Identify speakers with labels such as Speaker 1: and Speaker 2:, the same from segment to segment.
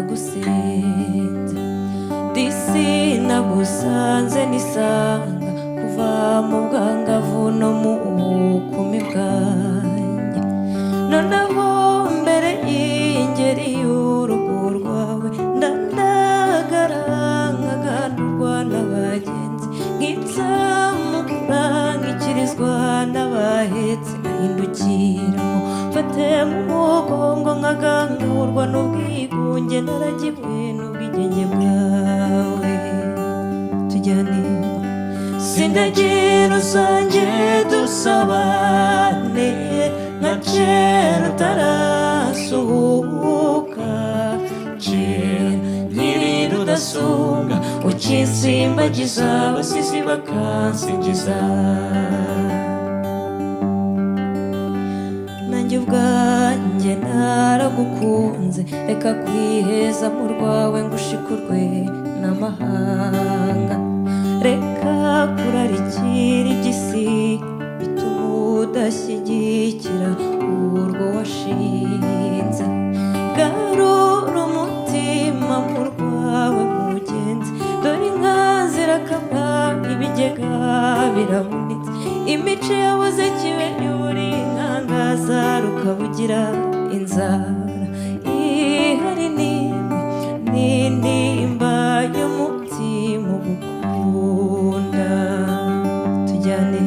Speaker 1: nagusenze disi nagusanze nisanga kuva mu bwangavu no mu bukumi bwanjye noneho mbere y'ingeri y'urugo rwawe ndandagara nkagandurwa n'abagenzi nk'insamukura nkikirizwa n'abahetsi nahindukira mfate mu mugongo nkagangurwa n'ubwigunge naragiwe n'ubwigenge bwawe tujyane sindagira usange dusabane nka kera utarasuhuka kera nkiri rudasumbwa ukinsimbagiza abasizi bakansingiza nanjye ubwanjye naragukunze reka kwiheza mu rwawe ngo ushikurwe n'amahanga reka kurarikira iby'isi bituma udashyigikira urwo washinze garura umutima mu rwawe mugenzi dore inka zirakamwa ibigega birabunitse imico yabuze kibe uri nkangaza rukabugira inzara ihari n'intimba y'umutima ugukunda tujyane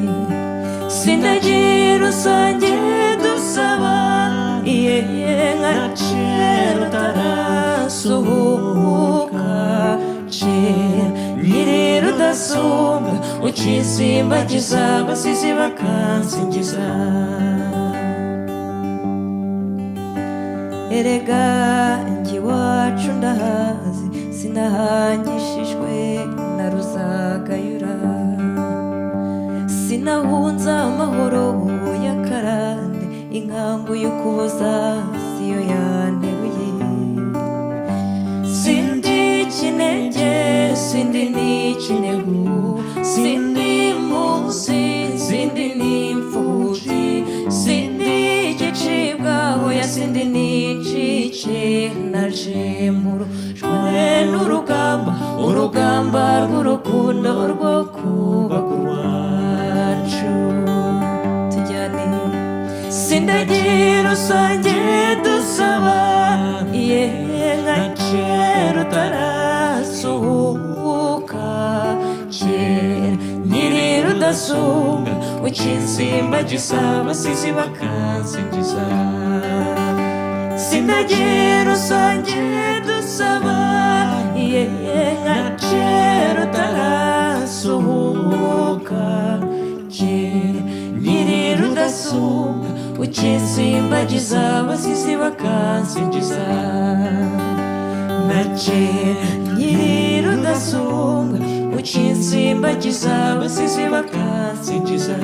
Speaker 1: sindagira usange dusaba iyeye nka kera utarasuhuka kera nkiri rudasumbwa ukinsimbagiza abasizi bakansingiza erega njye iwacu ndahazi sinahangishijwe na ruzagayura sinahunza amahoro y'akarande inkambu y'ukuboza siyo yanteruye sindi kinege sindi n'ikinegu sindi munsi sindi n'imfubyi sindi igicibwa hoya sindi n'icike naje murujwe n'urugamba urugamba rw'urukundo rwo kubaka urwacu tujyane sindagira usange dusaba iyehe nka kera utarasuhuka kera nkiri rudasumbwa ukinsimbagiza abasizi bakansingiza sindagira usange dusaba iyehe nka kera utarasuhuka kera nkiri rudasumbwa ukinsimbagiza abasizi bakansingiza na kera nkiri rudasumbwa ukinsimbagiza abasizi bakansingiza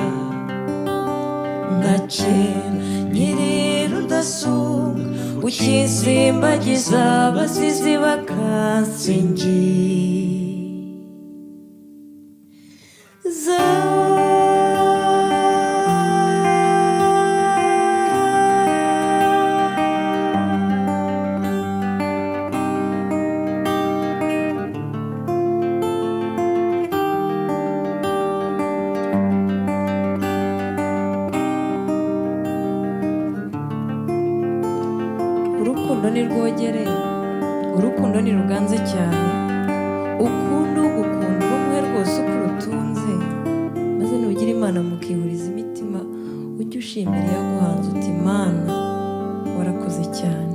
Speaker 1: na kera nkiri rudasumbwa ukinsimbagiza abasizi bakansingiza urukundo ni rwogere urukundo ni ruganze cyane ukunda ugukunda ubumwe rwose uko urutunze maze nugira imana mukihuriza imitima ujye ushimira yaguhanze uti mana warakoze cyane